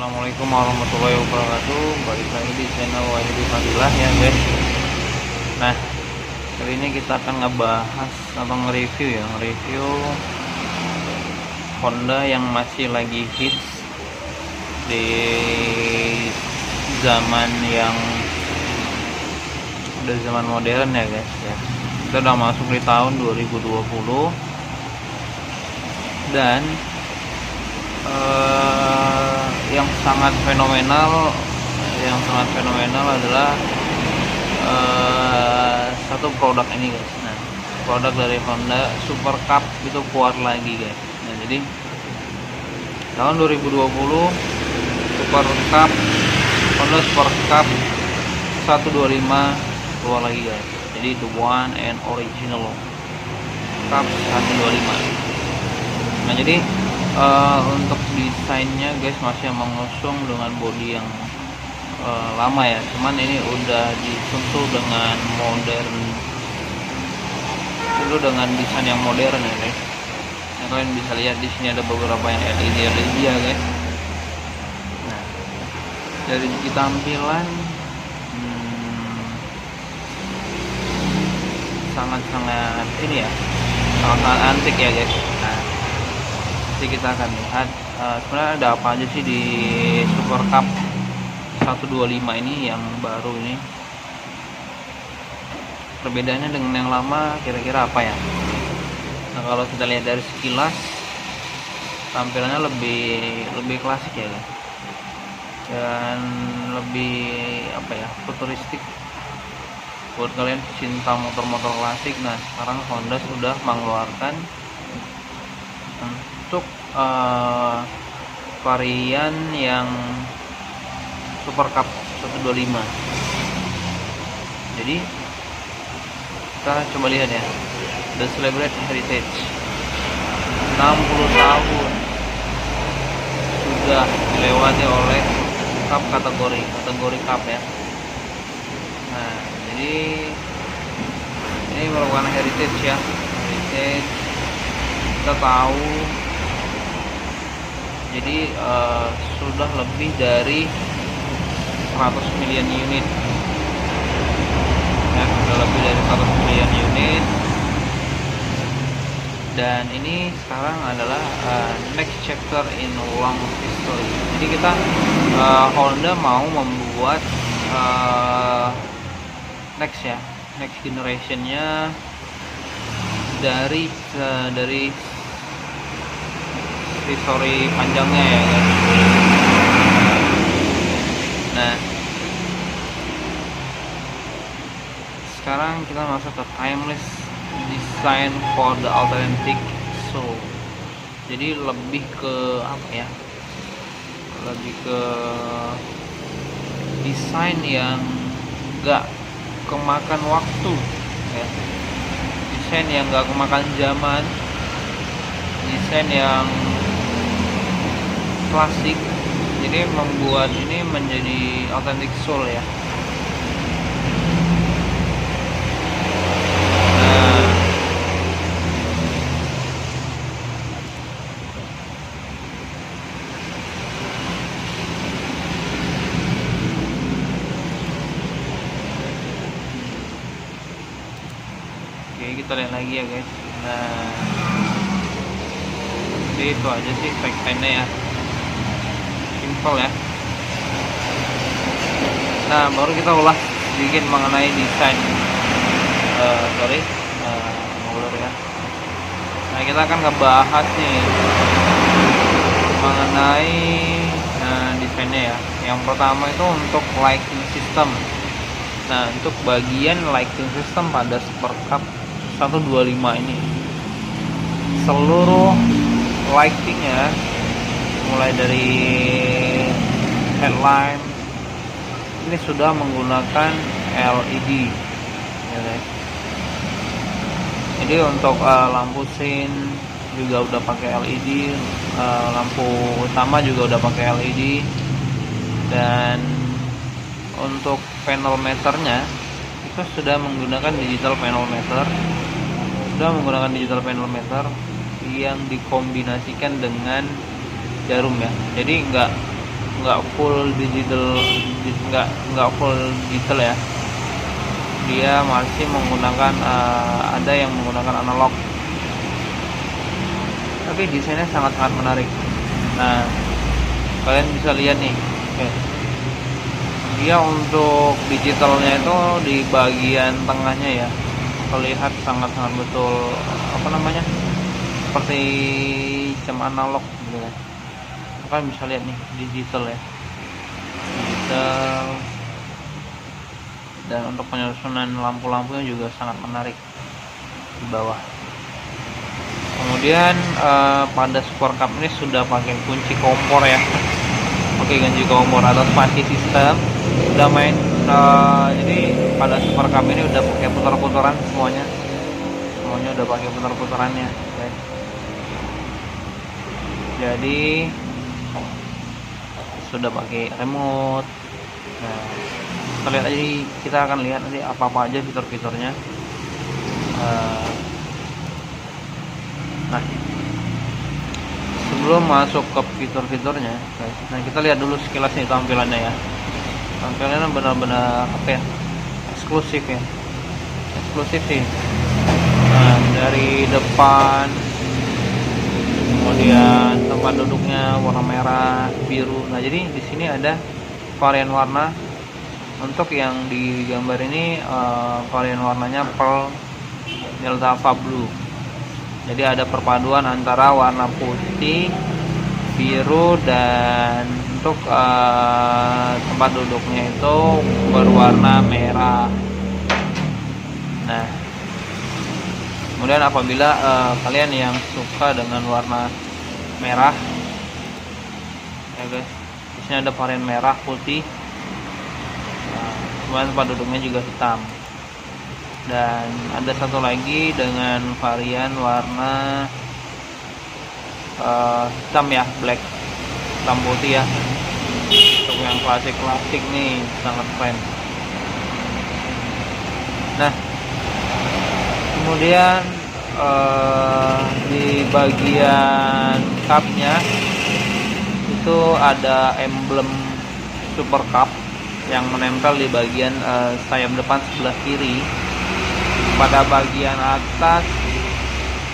Assalamualaikum warahmatullahi wabarakatuh. Balik lagi di channel Wahyudi Fadilah ya guys. Nah, kali ini kita akan ngebahas atau nge-review Honda yang masih lagi hits di zaman yang udah zaman modern ya guys ya. Kita udah masuk di tahun 2020 dan yang sangat fenomenal adalah satu produk ini guys. Nah, produk dari Honda Super Cup itu keluar lagi guys. Nah, jadi tahun 2020 Honda Super Cup 125 keluar lagi guys. Jadi the one and original Cup 125. Nah, jadi untuk desainnya guys masih mengusung dengan bodi yang lama ya, cuman ini udah disentuh dengan modern, dengan desain yang modern ya guys. Nah, kalian bisa lihat di sini ada beberapa yang LED ya guys. Nah, dari segi tampilan sangat-sangat ini ya, sangat antik ya guys. Nah, jadi kita akan lihat sebenarnya ada apa aja sih di Super Cup 125 ini yang baru ini. Perbedaannya dengan yang lama kira-kira apa ya? Nah, kalau kita lihat dari sekilas tampilannya lebih klasik ya guys. Dan lebih apa ya, futuristik. Buat kalian cinta motor-motor klasik, nah sekarang Honda sudah mengeluarkan untuk varian yang Super Cup 125. Jadi kita coba lihat ya, The Celebrate Heritage 60 tahun sudah dilewati oleh Cup kategori Cup ya. Nah, jadi ini merupakan heritage ya, kita tahu. Jadi sudah lebih dari 100 million unit ya, sudah lebih dari 100 million unit. Dan ini sekarang adalah next chapter in long history. Jadi kita Honda mau membuat next generationnya dari history panjangnya ya guys. Nah, sekarang kita masuk ke timeless design for the authentic soul. Jadi lebih ke apa ya, lebih ke desain yang gak kemakan waktu ya, desain yang gak kemakan zaman, desain yang klasik. Jadi membuat ini menjadi authentic soul ya. Nah, oke, kita lihat lagi ya guys. Nah, jadi itu aja sih spek-speknya ya, simple ya. Nah, baru kita ulas sedikit mengenai desain ya. Nah, kita akan ngebahas nih mengenai desainnya ya. Yang pertama itu untuk lighting system. Nah, untuk bagian lighting system pada Super Cup 125 ini, seluruh lightingnya mulai dari headlamp ini sudah menggunakan LED ya guys. Jadi untuk lampu sin juga udah pakai LED, lampu utama juga udah pakai LED, dan untuk panel meternya itu sudah menggunakan digital panel meter yang dikombinasikan dengan jarum ya. Jadi nggak nggak full digital, nggak full digital ya. Dia masih menggunakan ada yang menggunakan analog, tapi desainnya sangat-sangat menarik. Nah, kalian bisa lihat nih, dia untuk digitalnya itu di bagian tengahnya ya, terlihat sangat-sangat betul seperti jam analog gitu kan. Kalian bisa lihat nih digital ya, digital. Dan untuk penyusunan lampu-lampunya juga sangat menarik di bawah. Kemudian pada Super Cup ini sudah pakai kunci kompor ya. Oke, kunci kompor atau spasi sistem udah main. Jadi pada Super Cup ini udah pakai putar-putaran semuanya udah pakai putar-putarannya. Jadi sudah pakai remote. Nah, kita akan lihat nanti apa aja fitur-fiturnya. Nah, sebelum masuk ke fitur-fiturnya, nah kita lihat dulu sekilas nih tampilannya ya. Tampilannya benar-benar eksklusif sih. Nah, dari depan, kemudian tempat duduknya warna merah, biru. Nah, jadi di sini ada varian warna. Untuk yang di gambar ini varian warnanya Pearl Delta Alpha Blue. Jadi ada perpaduan antara warna putih, biru, dan untuk tempat duduknya itu berwarna merah. Nah, kemudian apabila kalian yang suka dengan warna merah, ya guys, di sini ada varian merah, putih. Kemudian tempat duduknya juga hitam. Dan ada satu lagi dengan varian warna hitam ya, black, hitam putih ya. Untuk yang klasik nih sangat keren. Nah, kemudian di bagian cupnya itu ada emblem Super Cup yang menempel di bagian sayap depan sebelah kiri. Pada bagian atas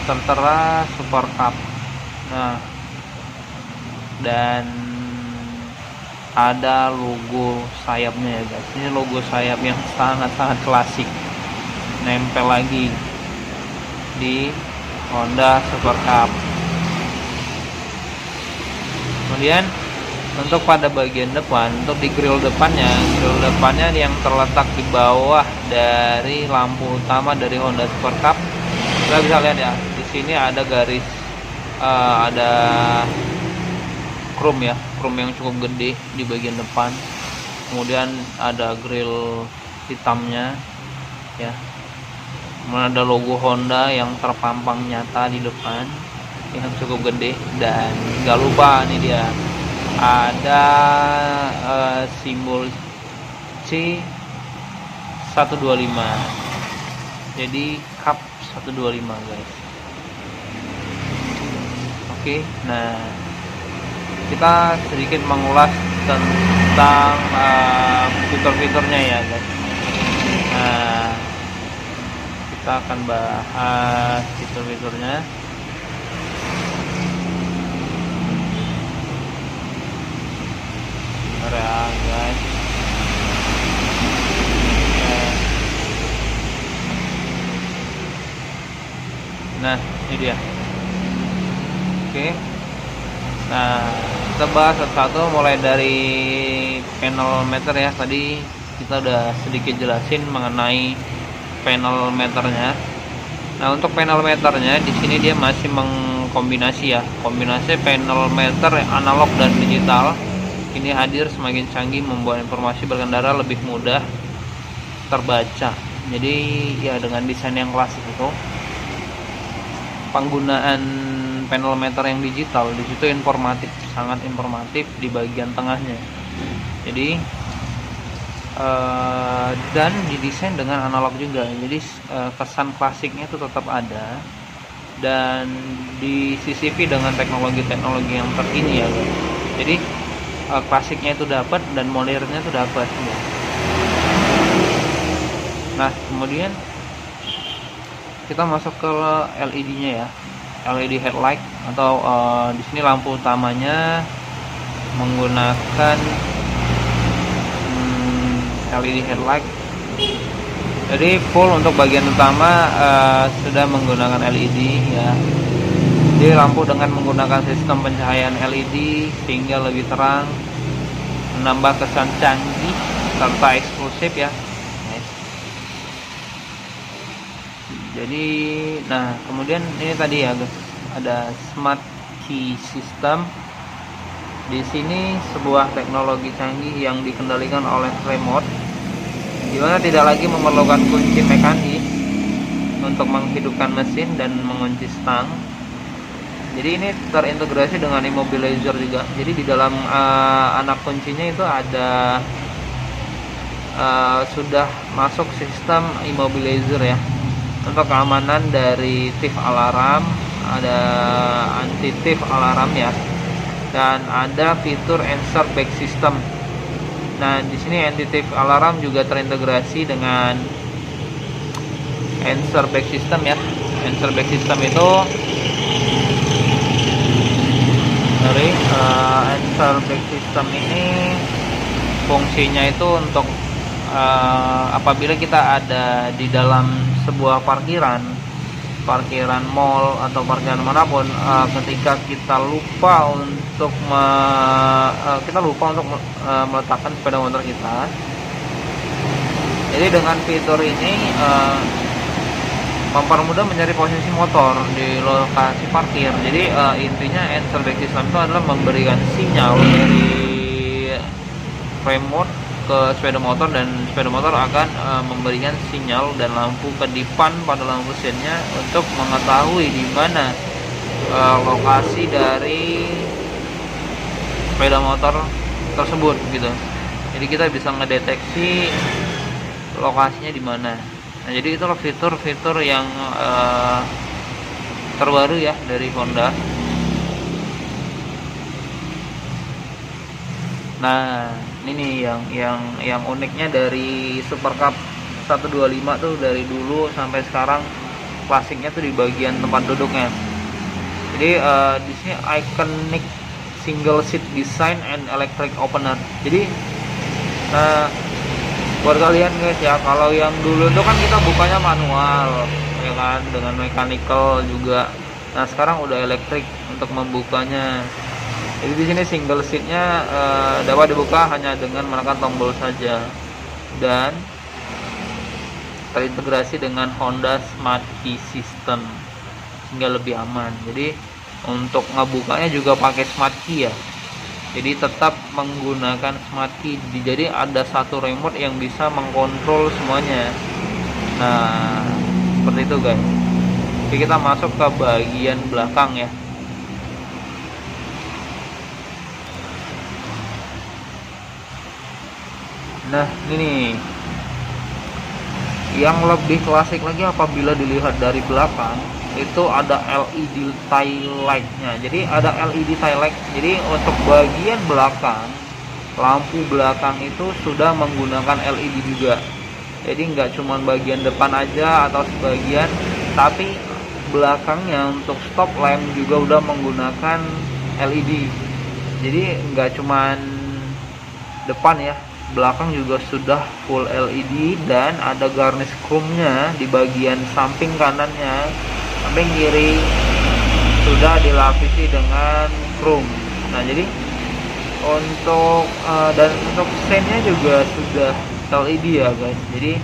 tertera Super Cup. Nah, dan ada logo sayapnya ya guys. Ini logo sayap yang sangat-sangat klasik, nempel lagi di Honda Super Cup. Kemudian untuk pada bagian depan, untuk di grill depannya yang terletak di bawah dari lampu utama dari Honda Super Cup, kita bisa lihat ya, di sini ada garis, ada chrome yang cukup gede di bagian depan. Kemudian ada grill hitamnya ya. Kemudian ada logo Honda yang terpampang nyata di depan yang cukup gede. Dan gak lupa nih dia ada simbol C125, jadi Cup 125 guys. Oke, nah kita sedikit mengulas tentang fitur-fiturnya ya guys. Nah, kita akan bahas fitur-fiturnya. Ya guys, nah ini dia. Oke, nah kita bahas satu-satu mulai dari panel meter ya. Tadi kita udah sedikit jelasin mengenai panel meternya. Nah, untuk panel meternya di sini dia masih kombinasi panel meter analog dan digital. Ini hadir semakin canggih, membuat informasi berkendara lebih mudah terbaca. Jadi ya, dengan desain yang klasik itu, penggunaan panel meter yang digital di situ sangat informatif di bagian tengahnya. Jadi dan didesain dengan analog juga. Jadi kesan klasiknya itu tetap ada dan disisipi dengan teknologi yang terkini ya guys. Jadi klasiknya itu dapat dan modernnya itu dapat ya. Nah kemudian kita masuk ke LED-nya ya, LED headlight atau di sini lampu utamanya menggunakan LED headlight. Jadi full untuk bagian utama sudah menggunakan LED ya. Jadi lampu dengan menggunakan sistem pencahayaan LED sehingga lebih terang, menambah kesan canggih serta eksklusif ya. Jadi nah kemudian ini tadi ya guys, ada smart key system. Di sini sebuah teknologi canggih yang dikendalikan oleh remote, di mana tidak lagi memerlukan kunci mekanik untuk menghidupkan mesin dan mengunci stang. Jadi ini terintegrasi dengan immobilizer juga. Jadi di dalam anak kuncinya itu ada sudah masuk sistem immobilizer ya, untuk keamanan dari thief alarm, ada anti thief alarm ya, dan ada fitur answer back system. Nah di sini anti thief alarm juga terintegrasi dengan answer back system ya. Answer back system itu dari answer back system ini fungsinya itu untuk apabila kita ada di dalam sebuah parkiran mall atau parkiran manapun, ketika kita lupa untuk meletakkan sepeda motor kita. Jadi dengan fitur ini mempermudah mencari posisi motor di lokasi parkir. Jadi intinya answer back system itu adalah memberikan sinyal dari remote ke sepeda motor, dan sepeda motor akan memberikan sinyal dan lampu kedipan pada lampu sennya untuk mengetahui di mana lokasi dari sepeda motor tersebut gitu. Jadi kita bisa ngedeteksi lokasinya di mana. Nah jadi itulah fitur-fitur yang terbaru ya dari Honda. Nah ini nih yang uniknya dari Super Cup 125 tuh, dari dulu sampai sekarang klasiknya tuh di bagian tempat duduknya. Jadi di sini iconic single seat design and electric opener. Jadi buat kalian guys ya, kalau yang dulu tuh kan kita bukanya manual ya kan, dengan mechanical juga. Nah sekarang udah elektrik untuk membukanya. Jadi di sini single seatnya dapat dibuka hanya dengan menekan tombol saja, dan terintegrasi dengan Honda Smart Key System sehingga lebih aman. Jadi untuk ngebukanya juga pakai Smart Key ya. Jadi tetap menggunakan Smart Key. Jadi ada satu remote yang bisa mengkontrol semuanya. Nah seperti itu guys. Jadi kita masuk ke bagian belakang ya. Nah ini nih yang lebih klasik lagi, apabila dilihat dari belakang itu ada LED tail light-nya. Jadi ada LED tail light. Jadi untuk bagian belakang, lampu belakang itu sudah menggunakan LED juga. Jadi nggak cuma bagian depan aja atau sebagian, tapi belakangnya untuk stop lamp juga udah menggunakan LED. Jadi nggak cuma depan ya, belakang juga sudah full LED, dan ada garnish chrome-nya di bagian samping kanannya, samping kiri sudah dilapisi dengan chrome. Nah jadi untuk dan untuk sen-nya juga sudah LED ya guys. Jadi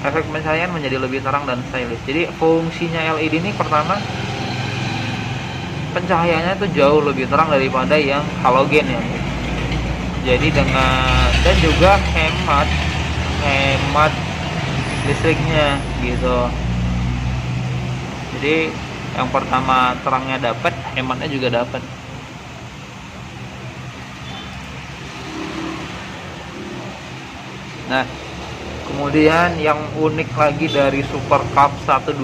efek pencahayaan menjadi lebih terang dan stylish. Jadi fungsinya LED ini, pertama pencahayaannya itu jauh lebih terang daripada yang halogen ya. Jadi dan juga hemat listriknya gitu. Jadi yang pertama terangnya dapat, hematnya juga dapat. Nah kemudian yang unik lagi dari Super Cup 125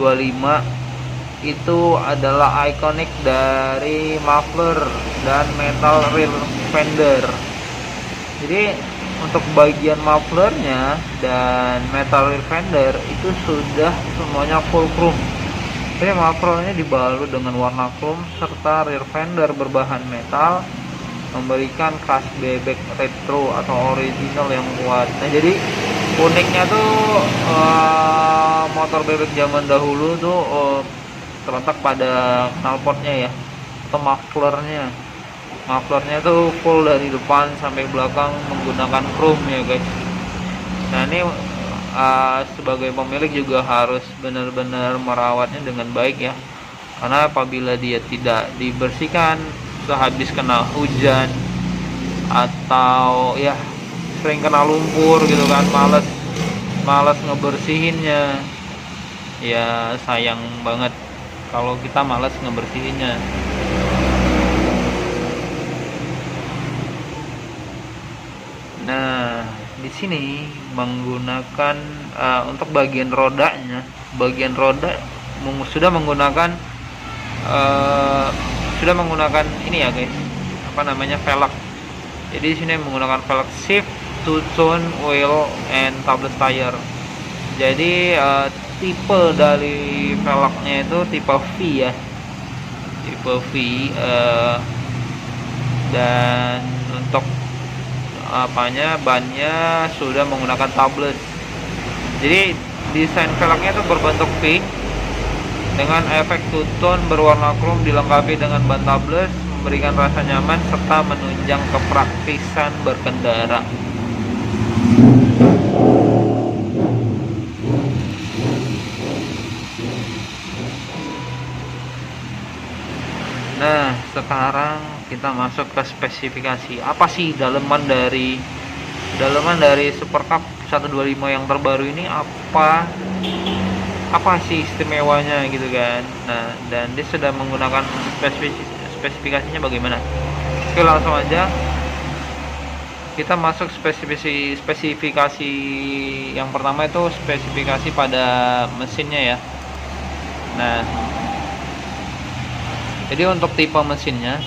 itu adalah ikonik dari muffler dan metal rear fender. Jadi untuk bagian mufflernya dan metal rear fender itu sudah semuanya full chrome. Jadi mufflernya dibalut dengan warna chrome serta rear fender berbahan metal, memberikan khas bebek retro atau original yang kuat. Nah, jadi uniknya tuh motor bebek zaman dahulu tuh terletak pada knalpotnya ya, atau mufflernya tuh full dari depan sampai belakang menggunakan chrome ya guys. Nah, ini sebagai pemilik juga harus benar-benar merawatnya dengan baik ya, karena apabila dia tidak dibersihkan sehabis kena hujan atau ya sering kena lumpur gitu kan, males ngebersihinnya ya, sayang banget kalau kita males ngebersihinnya. Nah, di sini menggunakan untuk bagian rodanya, sudah menggunakan ini ya guys, apa namanya, velg. Jadi di sini menggunakan velg shift, two-tone wheel and tubeless tire. Jadi tipe dari velgnya itu tipe V ya, tipe V. Dan untuk bannya sudah menggunakan tubeless. Jadi desain velgnya itu berbentuk V dengan efek two-tone berwarna chrome dilengkapi dengan ban tubeless, memberikan rasa nyaman serta menunjang kepraktisan berkendara. Nah, sekarang kita masuk ke spesifikasi. Apa sih daleman dari Super Cup 125 yang terbaru ini, apa sih istimewanya gitu kan. Nah, dan dia sudah menggunakan spesifikasinya bagaimana. Oke, langsung aja kita masuk spesifikasi yang pertama, itu spesifikasi pada mesinnya ya. Nah, jadi untuk tipe mesinnya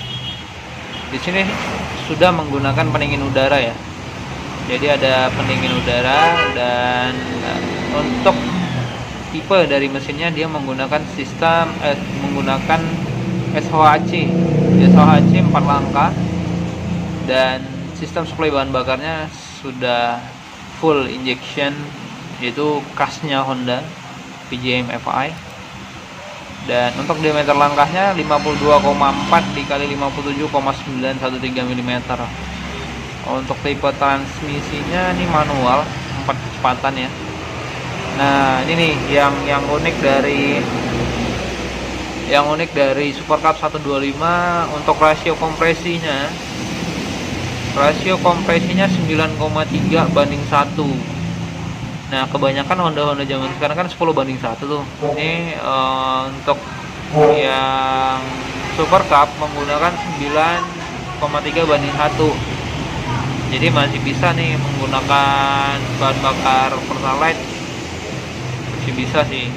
di sini sudah menggunakan pendingin udara ya. Jadi ada pendingin udara, dan untuk tipe dari mesinnya dia menggunakan menggunakan SHC 4 langkah, dan sistem suplai bahan bakarnya sudah full injection, yaitu khasnya Honda PJM FI. Dan untuk diameter langkahnya 52,4 dikali 57,913 mm. Untuk tipe transmisinya ini manual 4 kecepatan ya. Nah, ini nih yang unik dari Super Cup 125 untuk rasio kompresinya. Rasio kompresinya 9,3 banding 1. Nah, kebanyakan Honda zaman sekarang kan 10:1 tuh. Ini untuk yang Super Cup menggunakan 9,3 banding 1. Jadi masih bisa nih menggunakan bahan bakar Pertalite, masih bisa sih.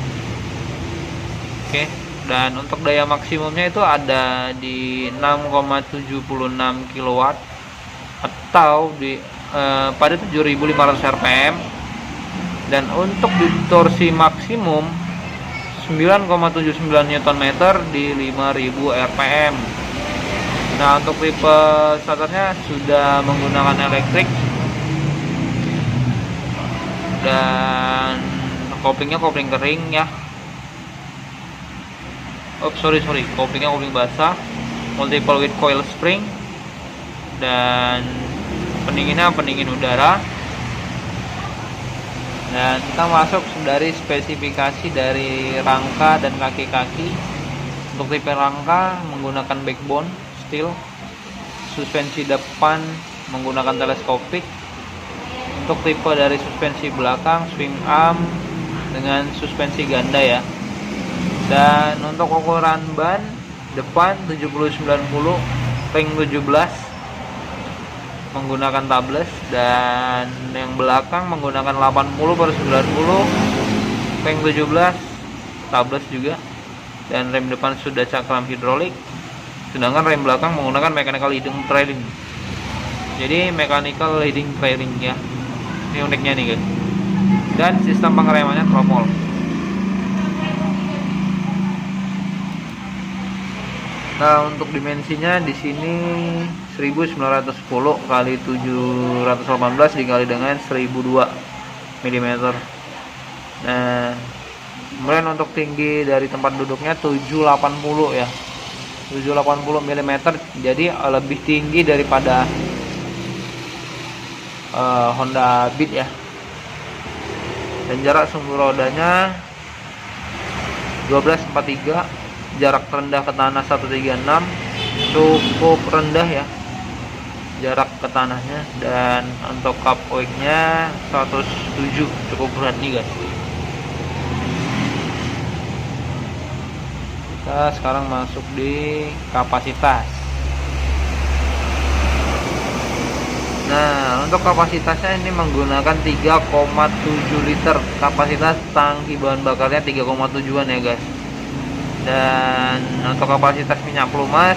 Oke, dan untuk daya maksimumnya itu ada di 6,76 kW atau di pada 7.500 rpm. Dan untuk di torsi maksimum 9,79 Nm di 5.000 rpm. Nah, untuk tipe starternya sudah menggunakan elektrik, dan koplingnya kopling kering ya. Koplingnya kopling basah, multiple with coil spring, dan pendinginnya pendingin udara. Dan kita masuk dari spesifikasi dari rangka dan kaki-kaki. Untuk tipe rangka menggunakan backbone steel, suspensi depan menggunakan teleskopik. Untuk tipe dari suspensi belakang swing arm dengan suspensi ganda ya. Dan untuk ukuran ban depan 70-90 ring 17 menggunakan tubeless, dan yang belakang menggunakan 80/90 ring 17 tubeless juga, dan rem depan sudah cakram hidrolik, sedangkan rem belakang menggunakan mechanical hidden trailing. Jadi mechanical leading fairing ya. Ini uniknya nih guys. Dan sistem pengeremannya tromol. Nah, untuk dimensinya di sini 1910 kali 718 dikali dengan 1002 mm. Nah, kemudian untuk tinggi dari tempat duduknya 780 ya. 780 mm, jadi lebih tinggi daripada Honda Beat ya. Dan jarak sumbu rodanya 1243, jarak terendah ke tanah 136, cukup rendah ya jarak ke tanahnya. Dan untuk cup weight-nya 107, cukup berat nih guys. Kita sekarang masuk di kapasitas. Nah, untuk kapasitasnya ini menggunakan 3,7 liter. Kapasitas tangki bahan bakarnya 3,7an ya guys. Dan untuk kapasitas minyak pelumas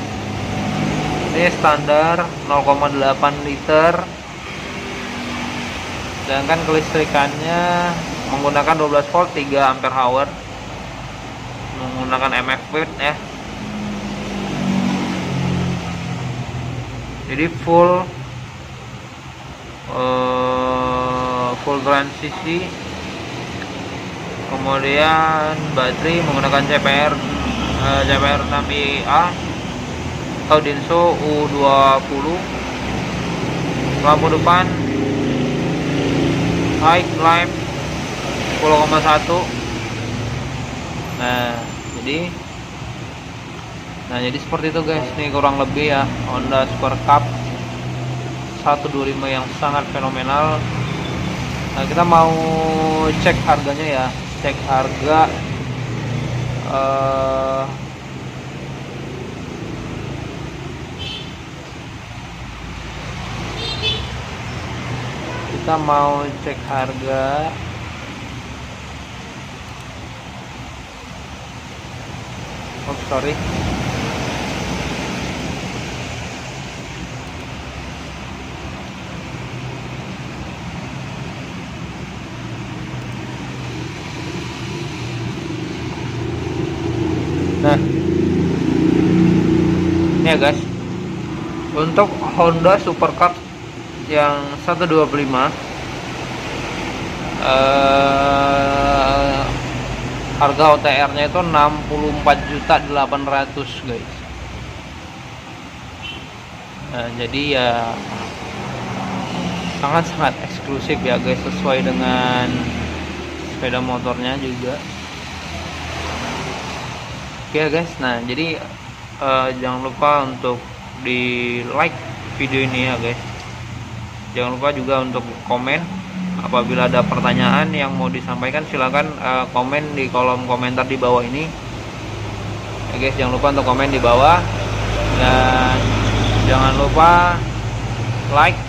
ini standar 0,8 liter. Sedangkan kelistrikannya menggunakan 12 volt 3 ampere hour, menggunakan MF Fit ya. Jadi full transisi. Kemudian baterai menggunakan CPR 6IA atau Denso U20. Lampu depan high lamp 10,1. Nah jadi seperti itu guys, nih kurang lebih ya Honda Super Cup 125 yang sangat fenomenal. Nah, kita mau cek harganya ya, cek harga kita mau cek harga sorry. Nah, ini ya guys, untuk Honda Super Cup yang 125 harga OTR nya itu 64.800.000 guys. Nah, jadi ya sangat eksklusif ya guys, sesuai dengan sepeda motornya juga. Oke guys, nah jadi jangan lupa untuk di like video ini ya guys. Jangan lupa juga untuk komen. Apabila ada pertanyaan yang mau disampaikan, silahkan komen di kolom komentar di bawah ini ya guys. Jangan lupa untuk komen di bawah, dan jangan lupa like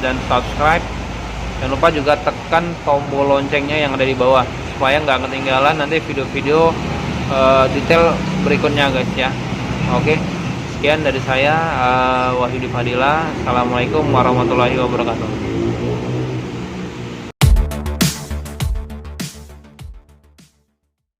dan subscribe. Jangan lupa juga tekan tombol loncengnya yang ada di bawah supaya nggak ketinggalan nanti video-video detail berikutnya guys ya. Oke, sekian dari saya, Wahyudi Fadila. Assalamualaikum warahmatullahi wabarakatuh.